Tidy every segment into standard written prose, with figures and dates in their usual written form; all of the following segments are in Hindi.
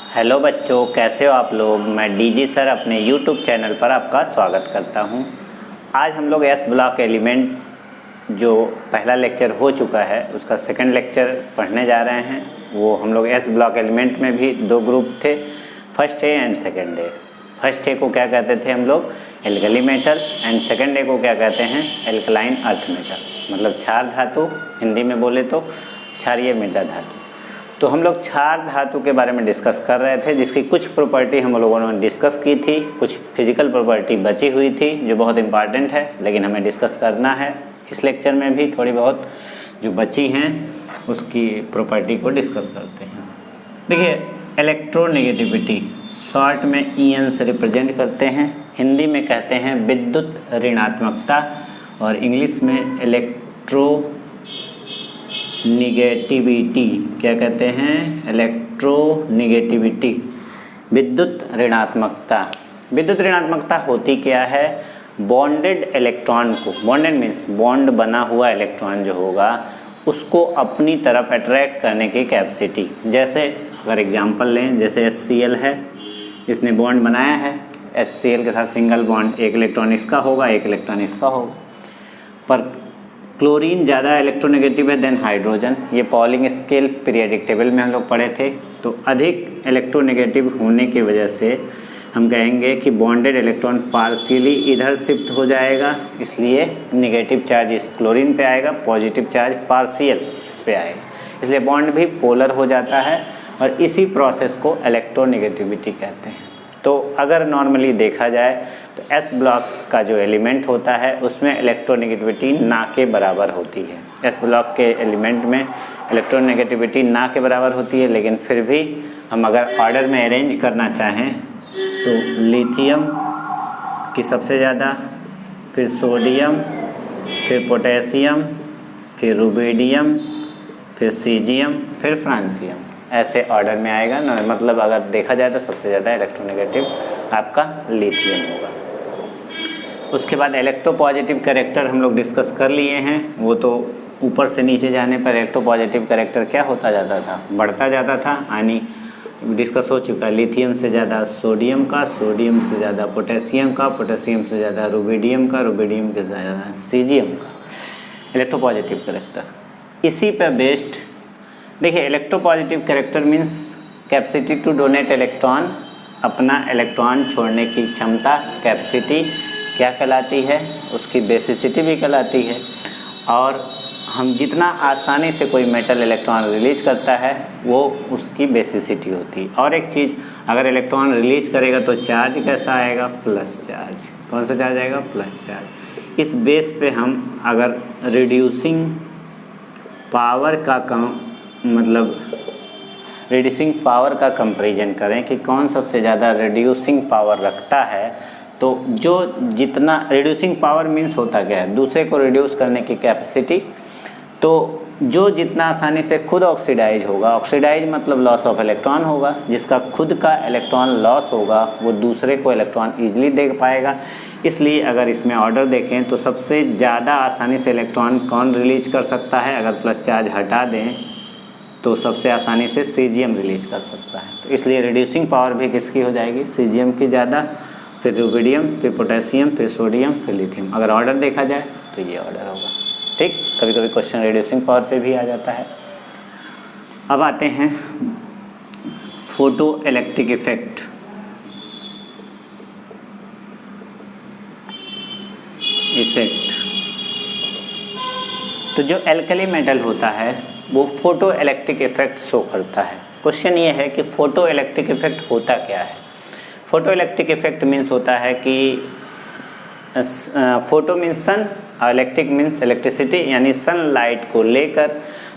हेलो बच्चों, कैसे हो आप लोग। मैं डीजी सर अपने यूट्यूब चैनल पर आपका स्वागत करता हूं। आज हम लोग एस ब्लॉक एलिमेंट जो पहला लेक्चर हो चुका है उसका सेकंड लेक्चर पढ़ने जा रहे हैं। वो हम लोग एस ब्लॉक एलिमेंट में भी दो ग्रुप थे, first A and second A. First A को क्या कहते थे हम लोग, alkali metal, and second A को क्या कहते हैं, एल्कलाइन अर्थ मेटल। मतलब क्षार धातु, हिंदी में बोले तो क्षारीय मृदा धातु। तो हम लोग क्षार धातु के बारे में डिस्कस कर रहे थे, जिसकी कुछ प्रॉपर्टी हम लोगों ने डिस्कस की थी, कुछ फिजिकल प्रॉपर्टी बची हुई थी जो बहुत इंपॉर्टेंट है, लेकिन हमें डिस्कस करना है इस लेक्चर में भी। थोड़ी बहुत जो बची हैं उसकी प्रॉपर्टी को डिस्कस करते हैं। देखिए, इलेक्ट्रोनेगेटिविटी शॉर्ट में EN से रिप्रेजेंट करते हैं, हिंदी में कहते हैं विद्युत ऋणात्मकता, और इंग्लिश में इलेक्ट्रोनेगेटिविटी क्या कहते हैं, इलेक्ट्रोनेगेटिविटी, विद्युत ऋणात्मकता। विद्युत ऋणात्मकता होती क्या है, बॉन्डेड इलेक्ट्रॉन को, बॉन्डेड मीन्स बॉन्ड बना हुआ इलेक्ट्रॉन जो होगा उसको अपनी तरफ अट्रैक्ट करने की कैपेसिटी। जैसे अगर एग्जांपल लें, जैसे HCl है, इसने बॉन्ड बनाया है, HCl के साथ सिंगल बॉन्ड, एक इलेक्ट्रॉन इसका होगा, एक इलेक्ट्रॉन इसका होगा। पर क्लोरीन ज़्यादा इलेक्ट्रोनेगेटिव है देन हाइड्रोजन। ये पॉलिंग स्केल पीरियडिक टेबल में हम लोग पढ़े थे। तो अधिक इलेक्ट्रोनेगेटिव होने की वजह से हम कहेंगे कि बॉन्डेड इलेक्ट्रॉन पार्शियली इधर शिफ्ट हो जाएगा, इसलिए नेगेटिव चार्ज इस क्लोरीन पे आएगा, पॉजिटिव चार्ज पार्शियल इस पे आएगा, इसलिए बॉन्ड भी पोलर हो जाता है, और इसी प्रोसेस को इलेक्ट्रोनेगेटिविटी कहते हैं। तो अगर नॉर्मली देखा जाए तो एस ब्लॉक का जो एलिमेंट होता है उसमें इलेक्ट्रोनेगेटिविटी ना के बराबर होती है। एस ब्लॉक के एलिमेंट में इलेक्ट्रोनेगेटिविटी ना के बराबर होती है, लेकिन फिर भी हम अगर ऑर्डर में अरेंज करना चाहें तो लिथियम की सबसे ज़्यादा, फिर सोडियम, फिर पोटेशियम, फिर रुबिडियम, फिर सीजियम, फिर फ्रांसियम, ऐसे ऑर्डर में आएगा ना। मतलब अगर देखा जाए तो सबसे ज़्यादा इलेक्ट्रोनेगेटिव आपका लिथियम होगा। उसके बाद इलेक्ट्रोपॉजिटिव कैरेक्टर हम लोग डिस्कस कर लिए हैं। वो तो ऊपर से नीचे जाने पर इलेक्ट्रोपॉजिटिव कैरेक्टर क्या होता जाता था, बढ़ता जाता था, यानी डिस्कस हो चुका है। लिथियम से ज़्यादा सोडियम का, सोडियम से ज़्यादा पोटेशियम का, पोटेशियम से ज़्यादा रुबिडियम का, रुबिडियम के ज़्यादा सीजियम का, इलेक्ट्रोपॉजिटिव कैरेक्टर। इसी पर बेस्ड देखिए, electropositive character means capacity to donate electron, अपना इलेक्ट्रॉन छोड़ने की क्षमता, कैपेसिटी क्या कहलाती है, उसकी बेसिसिटी भी कहलाती है। और हम जितना आसानी से कोई मेटल इलेक्ट्रॉन रिलीज करता है वो उसकी बेसिसिटी होती है। और एक चीज़, अगर इलेक्ट्रॉन रिलीज करेगा तो चार्ज कैसा आएगा, प्लस चार्ज। कौन सा चार्ज आएगा, प्लस चार्ज। इस बेस पे हम अगर रिड्यूसिंग पावर का रिड्यूसिंग पावर का कंपैरिजन करें कि कौन सबसे ज़्यादा रिड्यूसिंग पावर रखता है, तो जो जितना रिड्यूसिंग पावर मीन्स होता क्या है, दूसरे को रिड्यूस करने की कैपेसिटी। तो जो जितना आसानी से खुद ऑक्सीडाइज होगा, ऑक्सीडाइज मतलब लॉस ऑफ इलेक्ट्रॉन होगा, जिसका खुद का इलेक्ट्रॉन लॉस होगा वो दूसरे को इलेक्ट्रॉन ईजिली दे पाएगा। इसलिए अगर इसमें ऑर्डर देखें तो सबसे ज़्यादा आसानी से इलेक्ट्रॉन कौन रिलीज कर सकता है, अगर प्लस चार्ज हटा दें तो सबसे आसानी से सीजियम रिलीज कर सकता है। तो इसलिए रिड्यूसिंग पावर भी किसकी हो जाएगी, सीजियम की ज़्यादा, फिर रुबिडियम, फिर पोटेशियम, फिर सोडियम, फिर लिथियम। अगर ऑर्डर देखा जाए तो ये ऑर्डर होगा। ठीक, कभी कभी क्वेश्चन रिड्यूसिंग पावर पे भी आ जाता है। अब आते हैं फोटो इलेक्ट्रिक इफेक्ट। तो जो एल्कली मेटल होता है वो फोटो इलेक्ट्रिक इफेक्ट शो करता है। क्वेश्चन ये है कि फोटो इलेक्ट्रिक इफेक्ट होता क्या है। फोटो इलेक्ट्रिक इफेक्ट मीन्स होता है कि फोटो मीन्स सन और इलेक्ट्रिक मीन्स इलेक्ट्रिसिटी, यानी सनलाइट को लेकर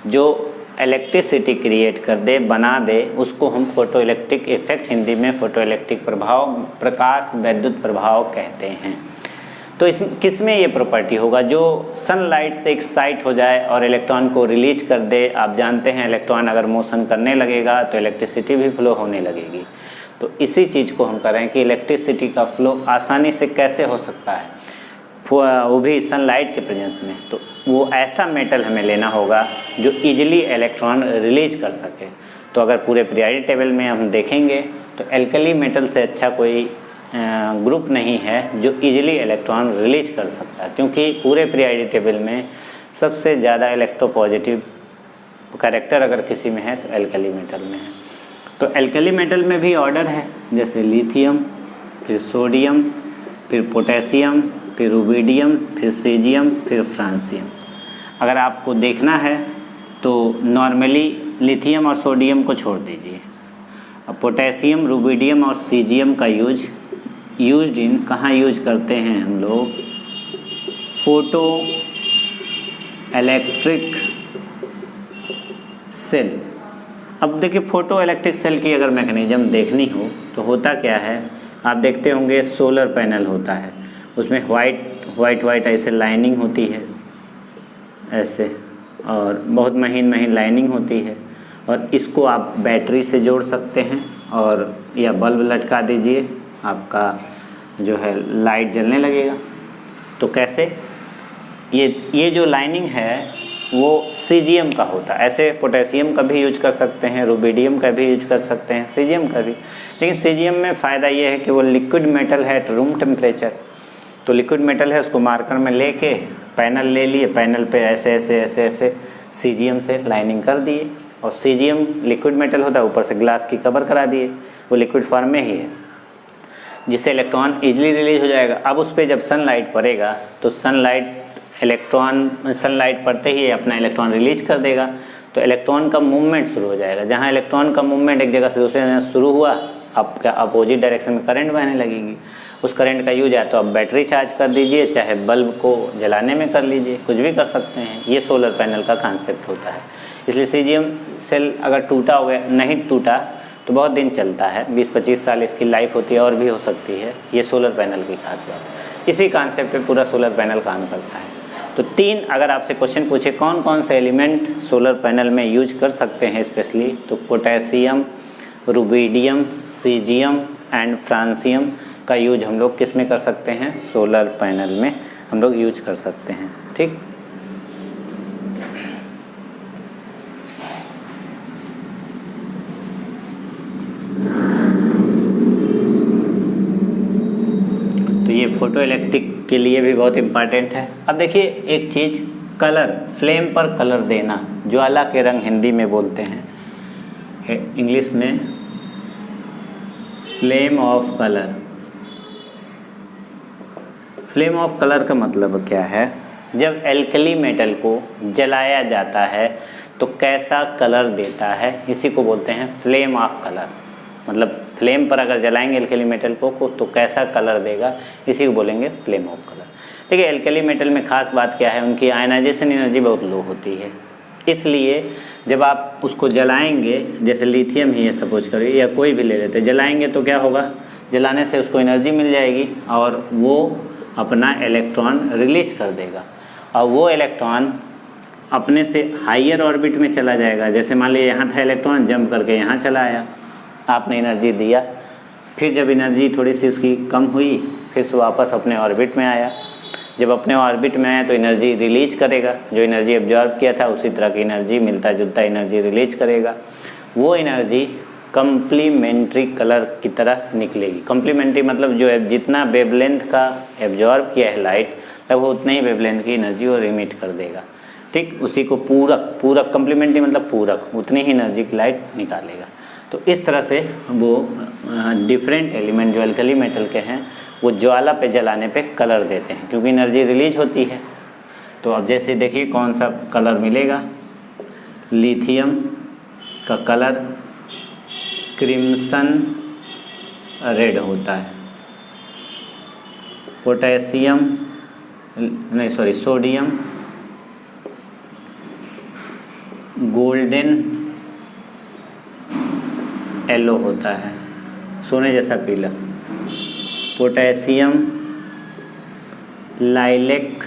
जो इलेक्ट्रिसिटी क्रिएट कर दे, बना दे, उसको हम फोटो इलेक्ट्रिक इफेक्ट, हिंदी में फोटो इलेक्ट्रिक प्रभाव, प्रकाश वैद्युत प्रभाव कहते हैं। तो इस किस में ये प्रॉपर्टी होगा, जो सनलाइट से एक्साइट हो जाए और इलेक्ट्रॉन को रिलीज कर दे। आप जानते हैं इलेक्ट्रॉन अगर मोशन करने लगेगा तो इलेक्ट्रिसिटी भी फ्लो होने लगेगी। तो इसी चीज़ को हम करें कि इलेक्ट्रिसिटी का फ्लो आसानी से कैसे हो सकता है, वो भी सनलाइट के प्रेजेंस में। तो वो ऐसा मेटल हमें लेना होगा जो इजीली इलेक्ट्रॉन रिलीज कर सके। तो अगर पूरे पीरियोडिक टेबल में हम देखेंगे तो एल्कली मेटल से अच्छा कोई ग्रुप नहीं है जो इजीली इलेक्ट्रॉन रिलीज कर सकता है, क्योंकि पूरे पीरियोडिक टेबल में सबसे ज़्यादा इलेक्ट्रोपॉजिटिव कैरेक्टर अगर किसी में है तो एल्कली मेटल में है। तो एल्कली मेटल में भी ऑर्डर है, जैसे लिथियम, फिर सोडियम, फिर पोटेशियम, फिर रुबिडियम, फिर सीजियम, फिर फ्रांसियम। अगर आपको देखना है तो नॉर्मली लिथियम और सोडियम को छोड़ दीजिए। अब पोटेशियम, रुबिडियम और सीजियम का यूज्ड इन कहाँ यूज करते हैं हम लोग? Photo electric cell. अब देखिए फोटो इलेक्ट्रिक सेल की अगर मैकेनिज्म देखनी हो तो होता क्या है, आप देखते होंगे सोलर पैनल होता है, उसमें वाइट ऐसे लाइनिंग होती है ऐसे, और बहुत महीन लाइनिंग होती है, और इसको आप बैटरी से जोड़ सकते हैं और या बल्ब लटका दीजिए, आपका जो है लाइट जलने लगेगा। तो कैसे? ये जो लाइनिंग है वो सीजियम का होता है। ऐसे पोटेशियम का भी यूज कर सकते हैं, रुबिडियम का भी यूज कर सकते हैं, सीजियम का भी। लेकिन सीजियम में फ़ायदा ये है कि वो लिक्विड मेटल है एट रूम टेम्परेचर। तो लिक्विड मेटल है, उसको मार्कर में लेके पैनल ले लिए, पैनल पे ऐसे सीजियम से लाइनिंग कर दिए, और सीजियम लिक्विड मेटल होता है, ऊपर से ग्लास की कवर करा दिए, वो लिक्विड फॉर्म में ही है, जिससे इलेक्ट्रॉन ईजिली रिलीज हो जाएगा। अब उस पर जब सनलाइट पड़ेगा तो सनलाइट पड़ते ही अपना इलेक्ट्रॉन रिलीज कर देगा, तो इलेक्ट्रॉन का मूवमेंट शुरू हो जाएगा। जहाँ इलेक्ट्रॉन का मूवमेंट एक जगह से दूसरे जगह शुरू हुआ, अब क्या अपोजिट डायरेक्शन में करंट बहने लगेगी। उस करंट का यूज है तो आप बैटरी चार्ज कर दीजिए, चाहे बल्ब को जलाने में कर लीजिए, कुछ भी कर सकते हैं। ये सोलर पैनल का कॉन्सेप्ट होता है। इसलिए सीजियम सेल अगर टूटा हो गया, नहीं टूटा तो बहुत दिन चलता है, 20-25 साल इसकी लाइफ होती है, और भी हो सकती है। ये सोलर पैनल की खास बात है। इसी कॉन्सेप्ट पे पूरा सोलर पैनल काम करता है। तो 3 अगर आपसे क्वेश्चन पूछे कौन कौन से एलिमेंट सोलर पैनल में यूज कर सकते हैं स्पेशली, तो potassium, rubidium, caesium and francium का यूज हम लोग किस में कर सकते हैं? सोलर पैनल में हम लोग यूज कर सकते हैं। ठीक, तो ये फोटो इलेक्ट्रिक के लिए भी बहुत इम्पॉर्टेंट है। अब देखिए एक चीज़, कलर, फ्लेम पर कलर देना, ज्वाला के रंग हिंदी में बोलते हैं, इंग्लिश में flame of colour. Flame of colour का मतलब क्या है? जब एल्कली मेटल को जलाया जाता है तो कैसा कलर देता है, इसी को बोलते हैं फ्लेम ऑफ कलर। मतलब फ्लेम पर अगर जलाएंगे एल्कली मेटल को तो कैसा कलर देगा, इसी को बोलेंगे फ्लेम ऑफ कलर। देखिए एल्कली मेटल में ख़ास बात क्या है, उनकी आयनाइजेशन एनर्जी बहुत लो होती है। इसलिए जब आप उसको जलाएंगे, जैसे लिथियम ही है सपोज करिए, या कोई भी ले लेते हैं, जलाएंगे तो क्या होगा, जलाने से उसको एनर्जी मिल जाएगी और वो अपना इलेक्ट्रॉन रिलीज कर देगा, और वो इलेक्ट्रॉन अपने से हाइयर ऑर्बिट में चला जाएगा। जैसे मान लीजिए यहाँ था इलेक्ट्रॉन, जंप करके यहाँ चला आया, आपने एनर्जी दिया, फिर जब एनर्जी थोड़ी सी उसकी कम हुई, फिर से वापस अपने ऑर्बिट में आया। जब अपने ऑर्बिट में आया तो एनर्जी रिलीज करेगा, जो एनर्जी एब्जॉर्ब किया था उसी तरह की एनर्जी, मिलता जुलता एनर्जी रिलीज करेगा। वो एनर्जी कम्प्लीमेंट्री कलर की तरह निकलेगी। कम्प्लीमेंट्री मतलब जो है जितना वेवलेंथ का एब्जॉर्ब किया है लाइट, तब वो उतने ही वेवलेंथ की एनर्जी वो इमिट कर देगा। ठीक, उसी को पूरक कम्प्लीमेंट्री मतलब पूरक, उतनी ही एनर्जी की लाइट निकालेगा। तो इस तरह से वो डिफरेंट एलिमेंट जो एल्कली मेटल के हैं वो ज्वाला पे जलाने पे कलर देते हैं, क्योंकि एनर्जी रिलीज होती है। तो अब जैसे देखिए कौन सा कलर मिलेगा, लिथियम का कलर क्रिम्सन रेड होता है, सोडियम गोल्डन येलो होता है, सोने जैसा पीला। पोटेशियम लाइलेक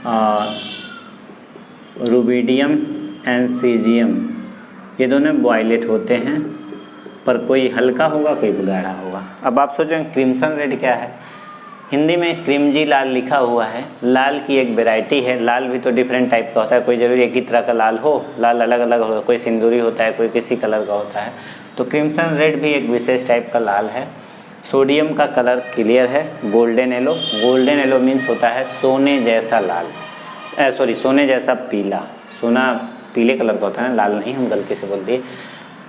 और रुबिडियम एंड सीजियम, ये दोनों वायलेट होते हैं, पर कोई हल्का होगा कोई गाढ़ा होगा। अब आप सोचें क्रिम्सन रेड क्या है? हिंदी में क्रिमजी लाल लिखा हुआ है। लाल की एक वैरायटी है। लाल भी तो डिफरेंट टाइप का होता है, कोई ज़रूरी एक ही तरह का लाल हो, लाल अलग अलग हो, कोई सिंदूरी होता है, कोई किसी कलर का होता है। तो क्रिम्सन रेड भी एक विशेष टाइप का लाल है। सोडियम का कलर क्लियर है, golden yellow. Golden yellow means होता है सोने जैसा लाल, सोने जैसा पीला। सोना पीले कलर का होता है ना, लाल नहीं, हम गलती से बोल दिए।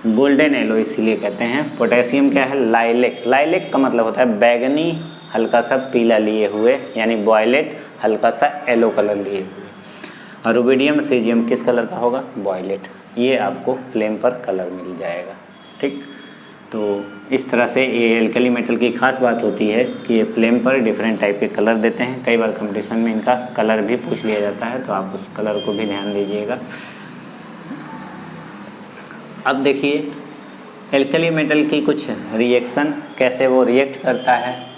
गोल्डन येलो इसीलिए कहते हैं। पोटेशियम क्या है? लाइलेक। लाइलेक का मतलब होता है बैगनी हल्का सा पीला लिए हुए, यानी वॉयलेट हल्का सा येलो कलर लिए हुए। और रुबिडियम सीजियम किस कलर का होगा? वॉयलेट। ये आपको फ्लेम पर कलर मिल जाएगा। ठीक, तो इस तरह से ये एल्कली मेटल की खास बात होती है कि ये फ्लेम पर डिफरेंट टाइप के कलर देते हैं। कई बार कंपटीशन में इनका कलर भी पूछ लिया जाता है, तो आप उस कलर को भी ध्यान दीजिएगा। अब देखिए एल्कली मेटल की कुछ रिएक्शन, कैसे वो रिएक्ट करता है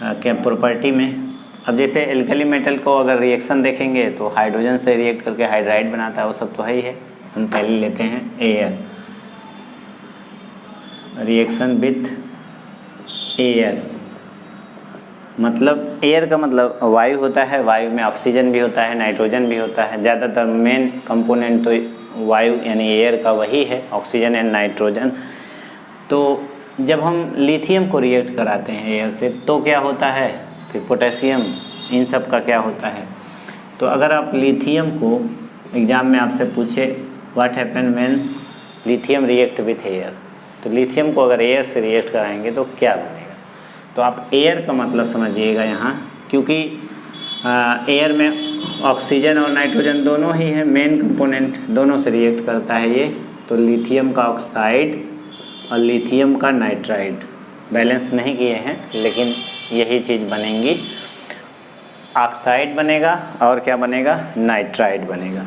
क्या प्रॉपर्टी में। अब जैसे एल्कली मेटल को अगर रिएक्शन देखेंगे तो हाइड्रोजन से रिएक्ट करके हाइड्राइड बनाता है, वो सब तो है ही है। हम पहले लेते हैं एयर, रिएक्शन विथ एयर। मतलब एयर का मतलब वायु होता है, वायु में ऑक्सीजन भी होता है, नाइट्रोजन भी होता है। ज़्यादातर मेन कंपोनेंट तो वायु यानी एयर का वही है, ऑक्सीजन एंड नाइट्रोजन। तो जब हम लिथियम को रिएक्ट कराते हैं एयर से तो क्या होता है, फिर पोटेशियम, इन सब का क्या होता है। तो अगर आप लिथियम को एग्ज़ाम में आपसे पूछे what happen when lithium react with air, तो लिथियम को अगर एयर से रिएक्ट कराएंगे तो क्या बनेगा। तो आप एयर का मतलब समझिएगा यहाँ, क्योंकि एयर में ऑक्सीजन और नाइट्रोजन दोनों ही है, मेन कंपोनेंट, दोनों से रिएक्ट करता है ये। तो लिथियम का ऑक्साइड और लिथियम का नाइट्राइड बैलेंस नहीं किए हैं, लेकिन यही चीज़ बनेंगी। ऑक्साइड बनेगा और क्या बनेगा? नाइट्राइड बनेगा।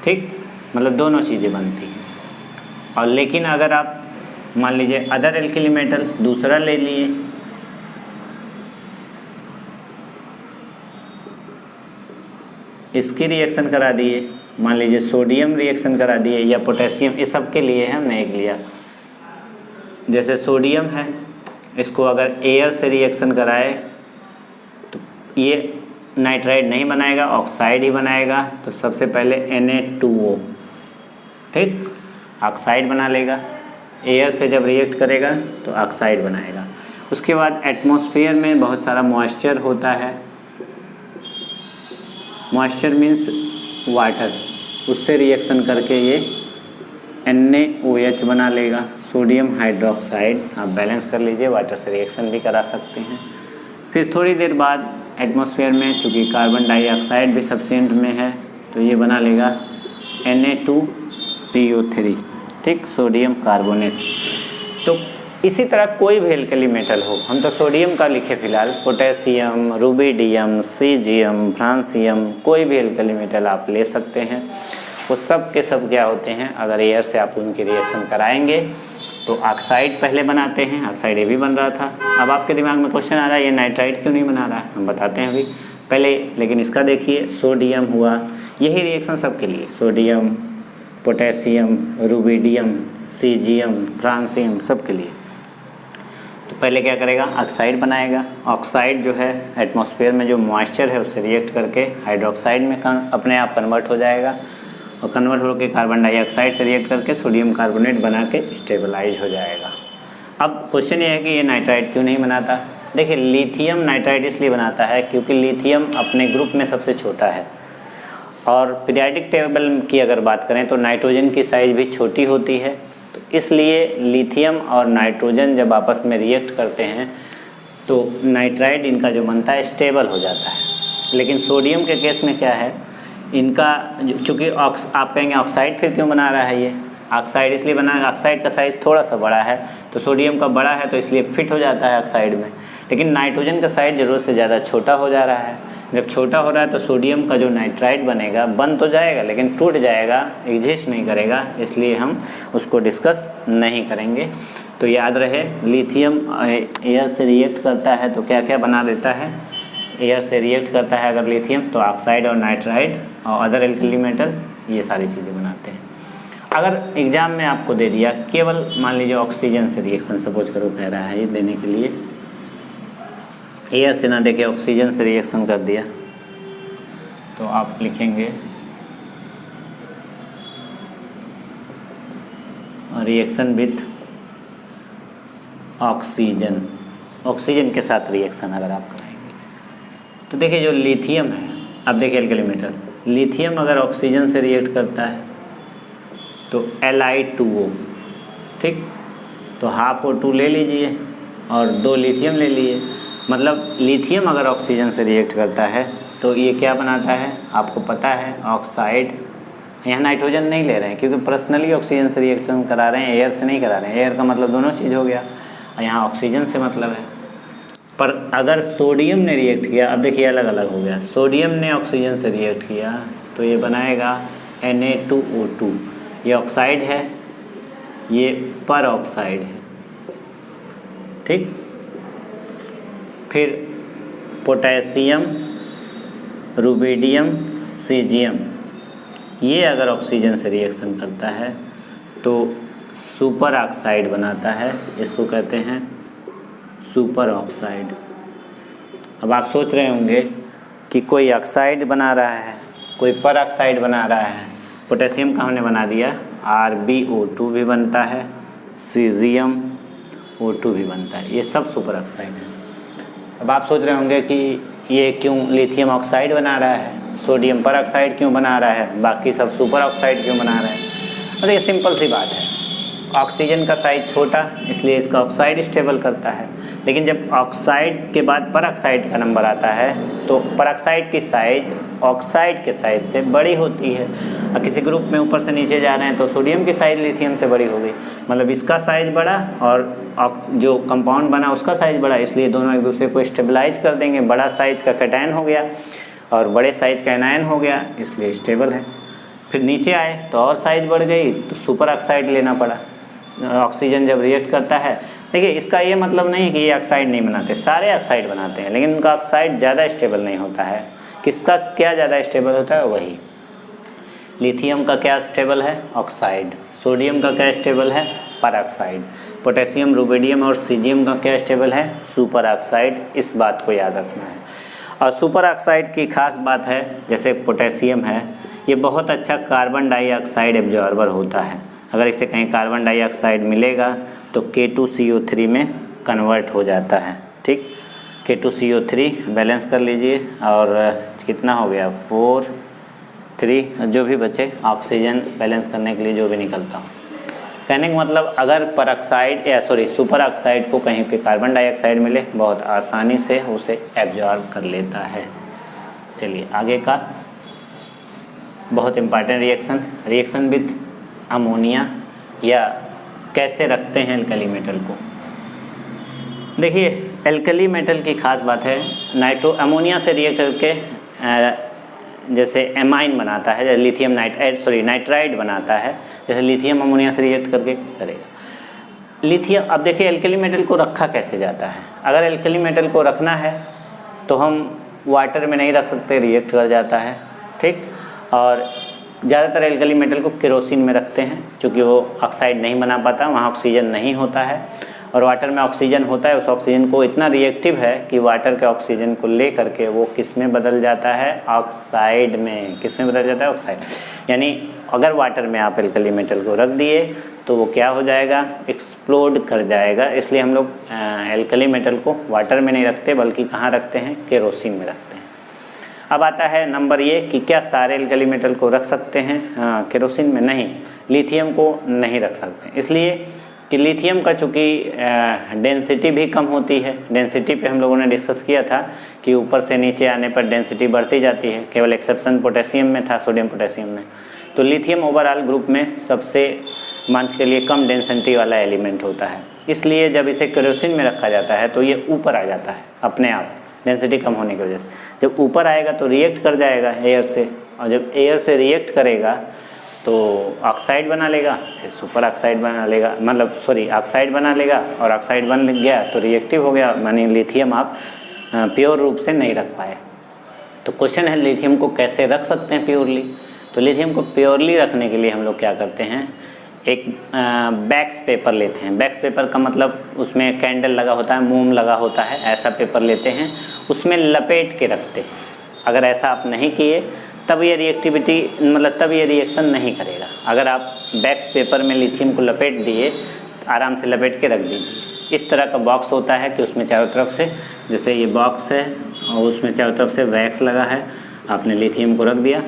ठीक, मतलब दोनों चीज़ें बनती हैं। और लेकिन अगर आप मान लीजिए अदर एल्कली मेटल दूसरा ले लिए, इसकी रिएक्शन करा दिए, मान लीजिए सोडियम रिएक्शन करा दिए या पोटेशियम, ये सब के लिए हमने एक लिया। जैसे सोडियम है, इसको अगर एयर से रिएक्शन कराए तो ये नाइट्राइड नहीं बनाएगा, ऑक्साइड ही बनाएगा। तो सबसे पहले Na2O, ठीक, ऑक्साइड बना लेगा। एयर से जब रिएक्ट करेगा तो ऑक्साइड बनाएगा। उसके बाद एटमॉस्फेयर में बहुत सारा मॉइस्चर होता है। मॉइस्चर मीन्स वाटर, उससे रिएक्शन करके ये NaOH बना लेगा, सोडियम हाइड्रोक्साइड। आप बैलेंस कर लीजिए, वाटर से रिएक्शन भी करा सकते हैं। फिर थोड़ी देर बाद एटमॉस्फेयर में चूँकि कार्बन डाइऑक्साइड भी सब्सटेंट में है तो ये बना लेगा Na2CO3, ठीक, सोडियम कार्बोनेट। तो इसी तरह कोई भी एल्कली मेटल हो, हम तो सोडियम का लिखे फिलहाल, पोटेशियम, रुबिडियम, सीजियम, फ्रांसियम, कोई भी एल्कली मेटल आप ले सकते हैं। वो सब के सब क्या होते हैं, अगर एयर से आप उनकी रिएक्शन कराएंगे तो ऑक्साइड पहले बनाते हैं। ऑक्साइड ये भी बन रहा था। अब आपके दिमाग में क्वेश्चन आ रहा है ये नाइट्राइड क्यों नहीं बना रहा है, हम बताते हैं अभी पहले। लेकिन इसका देखिए, सोडियम हुआ, यही रिएक्शन सबके लिए, sodium, potassium, rubidium, caesium, francium, सब के लिए। तो पहले क्या करेगा, ऑक्साइड बनाएगा। ऑक्साइड जो है एटमॉस्फेयर में जो मॉइस्चर है उससे रिएक्ट करके हाइड्रोक्साइड में अपने आप कन्वर्ट हो जाएगा, और कन्वर्ट होकर कार्बन डाइऑक्साइड से रिएक्ट करके सोडियम कार्बोनेट बना के स्टेबलाइज हो जाएगा। अब क्वेश्चन ये है कि ये नाइट्राइड क्यों नहीं बनाता। देखिए, लिथियम नाइट्राइड इसलिए बनाता है क्योंकि लिथियम अपने ग्रुप में सबसे छोटा है, और पीरियाडिक टेबल की अगर बात करें तो नाइट्रोजन की साइज़ भी छोटी होती है। तो इसलिए लिथियम और नाइट्रोजन जब आपस में रिएक्ट करते हैं तो नाइट्राइड इनका जो बनता है स्टेबल हो जाता है। लेकिन सोडियम के केस में क्या है, इनका चूँकि आप कहेंगे ऑक्साइड फिर क्यों बना रहा है ये, ऑक्साइड इसलिए बना है, ऑक्साइड का साइज़ थोड़ा सा बड़ा है, तो सोडियम का बड़ा है तो इसलिए फिट हो जाता है ऑक्साइड में। लेकिन नाइट्रोजन का साइज़ ज़रूरत से ज़्यादा छोटा हो जा रहा है। जब छोटा हो रहा है तो सोडियम का जो नाइट्राइड बनेगा बन तो जाएगा लेकिन टूट जाएगा, एग्जिस्ट नहीं करेगा, इसलिए हम उसको डिस्कस नहीं करेंगे। तो याद रहे, लिथियम एयर से रिएक्ट करता है तो क्या क्या बना देता है, एयर से रिएक्ट करता है अगर लिथियम तो ऑक्साइड और नाइट्राइड और अदर एल्कली मेटल, ये सारी चीज़ें बनाते हैं। अगर एग्ज़ाम में आपको दे दिया केवल मान लीजिए ऑक्सीजन से रिएक्शन, सपोज करो कह रहा है ये देने के लिए, एयर से ना देके ऑक्सीजन से रिएक्शन कर दिया तो आप लिखेंगे रिएक्शन विथ ऑक्सीजन, ऑक्सीजन के साथ रिएक्शन अगर आप कराएंगे तो देखिए जो लिथियम है, अब देखिए एल्कली मेटल, लिथियम अगर ऑक्सीजन से रिएक्ट करता है तो Li2O, ठीक, तो हाफ O2 ले लीजिए और 2 लिथियम ले लिए, मतलब लिथियम अगर ऑक्सीजन से रिएक्ट करता है तो ये क्या बनाता है आपको पता है, ऑक्साइड। यहाँ नाइट्रोजन नहीं ले रहे हैं क्योंकि पर्सनली ऑक्सीजन से रिएक्शन करा रहे हैं, एयर से नहीं करा रहे हैं। एयर का मतलब दोनों चीज़ हो गया और यहाँ ऑक्सीजन से मतलब है। पर अगर सोडियम ने रिएक्ट किया, अब देखिए अलग अलग हो गया, सोडियम ने ऑक्सीजन से रिएक्ट किया तो ये बनाएगा Na2O2, ये ऑक्साइड है, ये पर ऑक्साइड है, ठीक। फिर पोटेशियम, रुबिडियम, सीजियम, ये अगर ऑक्सीजन से रिएक्शन करता है तो सुपर ऑक्साइड बनाता है, इसको कहते हैं सुपर ऑक्साइड। अब आप सोच रहे होंगे कि कोई ऑक्साइड बना रहा है, कोई पर ऑक्साइड बना रहा है, पोटेशियम का हमने बना दिया, RbO2 भी बनता है, सीजियम O2 भी बनता है, ये सब सुपर ऑक्साइड है। अब आप सोच रहे होंगे कि ये क्यों लिथियम ऑक्साइड बना रहा है, सोडियम पर ऑक्साइड क्यों बना रहा है, बाकी सब सुपर ऑक्साइड क्यों बना रहे हैं। और ये सिंपल सी बात है, ऑक्सीजन का साइज छोटा इसलिए इसका ऑक्साइड स्टेबल करता है, लेकिन जब ऑक्साइड के बाद पर ऑक्साइड का नंबर आता है तो पर ऑक्साइड की साइज ऑक्साइड के साइज से बड़ी होती है। और किसी ग्रुप में ऊपर से नीचे जा रहे हैं तो सोडियम की साइज लिथियम से बड़ी हो गई, मतलब इसका साइज बड़ा और जो कंपाउंड बना उसका साइज बड़ा, इसलिए दोनों एक दूसरे को स्टेबलाइज कर देंगे। बड़ा साइज का कैटायन हो गया और बड़े साइज का एनायन हो गया, इसलिए स्टेबल है। फिर नीचे आए तो और साइज बढ़ गई तो सुपर ऑक्साइड लेना पड़ा। ऑक्सीजन जब रिएक्ट करता है, देखिए इसका ये मतलब नहीं है कि ये ऑक्साइड नहीं बनाते, सारे ऑक्साइड बनाते हैं, लेकिन उनका ऑक्साइड ज़्यादा स्टेबल नहीं होता है। किसका क्या ज़्यादा स्टेबल होता है, वही लिथियम का क्या स्टेबल है, ऑक्साइड। सोडियम का क्या स्टेबल है, पर ऑक्साइड। पोटेशियम, रुबिडियम और सीजियम का क्या स्टेबल है, सुपर ऑक्साइड। इस बात को याद रखना है। और सुपर ऑक्साइड की खास बात है, जैसे पोटेशियम है, ये बहुत अच्छा कार्बन डाइऑक्साइड एब्जॉर्बर होता है। अगर इसे कहीं कार्बन डाइऑक्साइड मिलेगा तो K2CO3 में कन्वर्ट हो जाता है, ठीक। K2CO3 बैलेंस कर लीजिए और कितना हो गया, 4 3, जो भी बचे ऑक्सीजन बैलेंस करने के लिए जो भी निकलता हो। कहने का मतलब अगर पर ऑक्साइड सुपर ऑक्साइड को कहीं पे कार्बन डाइऑक्साइड मिले, बहुत आसानी से उसे एब्जॉर्ब कर लेता है। चलिए आगे का बहुत इम्पॉर्टेंट रिएक्शन विथ अमोनिया, या कैसे रखते हैं एल्कली मेटल को। देखिए एल्कली मेटल की खास बात है, अमोनिया से रिएक्ट करके जैसे एमाइन बनाता है, जैसे लिथियम नाइट्राइड बनाता है, जैसे लिथियम अमोनिया से रिएक्ट करके करेगा। लिथियम, अब देखिए एल्कली मेटल को रखा कैसे जाता है। अगर एल्कली मेटल को रखना है तो हम वाटर में नहीं रख सकते, रिएक्ट कर जाता है, ठीक। और ज़्यादातर एल्कली मेटल को केरोसिन में रखते हैं, क्योंकि वो ऑक्साइड नहीं बना पाता, वहाँ ऑक्सीजन नहीं होता है। और वाटर में ऑक्सीजन होता है, उस ऑक्सीजन को इतना रिएक्टिव है कि वाटर के ऑक्सीजन को ले करके वो किस में बदल जाता है, ऑक्साइड में। किस में बदल जाता है, ऑक्साइड। यानी अगर वाटर में आप एल्कली मेटल को रख दिए तो वो क्या हो जाएगा, एक्सप्लोड कर जाएगा। इसलिए हम लोग एल्कली मेटल को वाटर में नहीं रखते, बल्कि कहाँ रखते हैं, केरोसिन में रखते हैं। अब आता है नंबर ये कि क्या सारे एल्कली मेटल को रख सकते हैं केरोसिन में? नहीं, लिथियम को नहीं रख सकते, इसलिए कि लिथियम का चूँकि डेंसिटी भी कम होती है। डेंसिटी पे हम लोगों ने डिस्कस किया था कि ऊपर से नीचे आने पर डेंसिटी बढ़ती जाती है, केवल एक्सेप्शन पोटेशियम में था, सोडियम पोटेशियम में। तो लिथियम ओवरऑल ग्रुप में सबसे मान के चलिए कम डेंसिटी वाला एलिमेंट होता है, इसलिए जब इसे केरोसिन में रखा जाता है तो ये ऊपर आ जाता है अपने आप, डेंसिटी कम होने की वजह से। जब ऊपर आएगा तो रिएक्ट कर जाएगा एयर से, और जब एयर से रिएक्ट करेगा तो ऑक्साइड बना लेगा, फिर सुपर ऑक्साइड बना लेगा, ऑक्साइड बना लेगा, और ऑक्साइड बन गया तो रिएक्टिव हो गया, मानी लिथियम आप प्योर रूप से नहीं रख पाए। तो क्वेश्चन है लिथियम को कैसे रख सकते हैं प्योरली। तो लिथियम को प्योरली रखने के लिए हम लोग क्या करते हैं, एक बैक्स पेपर लेते हैं। बैक्स पेपर का मतलब उसमें कैंडल लगा होता है, मोम लगा होता है, ऐसा पेपर लेते हैं, उसमें लपेट के रखते हैं। अगर ऐसा आप नहीं किए तब ये रिएक्टिविटी मतलब तब ये रिएक्शन नहीं करेगा। अगर आप बैक्स पेपर में लिथियम को लपेट दिए, आराम से लपेट के रख दीजिए। इस तरह का बॉक्स होता है कि उसमें चारों तरफ से, जैसे ये बॉक्स है और उसमें चारों तरफ से वैक्स लगा है, आपने लिथियम को रख दिया,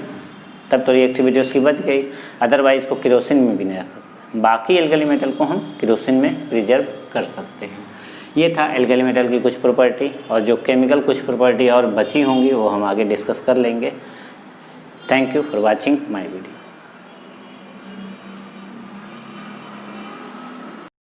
तब तो रिएक्टिविटी उसकी बच गई। अदरवाइज़ को केरोसिन में भी नहीं रख सकते। बाकी एल्कली मेटल को हम केरोसिन में प्रिजर्व कर सकते हैं। ये था एल्कली मेटल की कुछ प्रॉपर्टी, और जो केमिकल कुछ प्रॉपर्टी और बची होंगी वो हम आगे डिस्कस कर लेंगे। Thank you for watching my video.